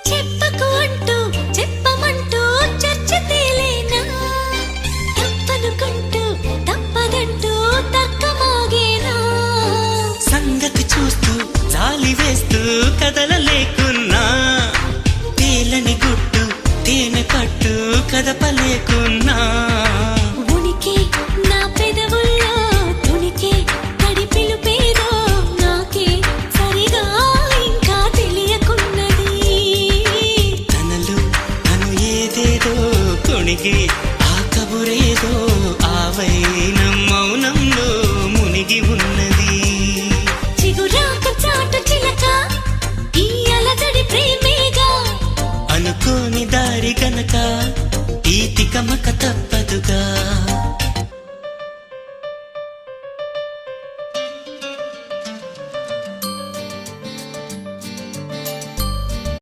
చెప్పకు అంటూ చెప్పమంటూ చర్చ తేలేనా తప్పనుకుంటూ తప్పదంటూ తక్కమాగేనా సంగతి చూస్తూ జాలి వేస్తూ కదలలేకున్నా తేలని గుట్టు తేనె పట్టు కదపలేకున్నా ఉనికి నా పెదవుల్లో తునికి తడి పిలుపేదో నాకే సరిగా ఇంకా తెలియకున్నది తనలు తను ఏదేదో కొణిగి ఆ కబురేదో ఆ వైనం మౌనంలో మునిగి ఉన్నది చిగురాకు చాటు చిలక ఈ అలజడి ప్రేమేగా అనుకోని దారి గనక ఈ తికమక తప్పదుగా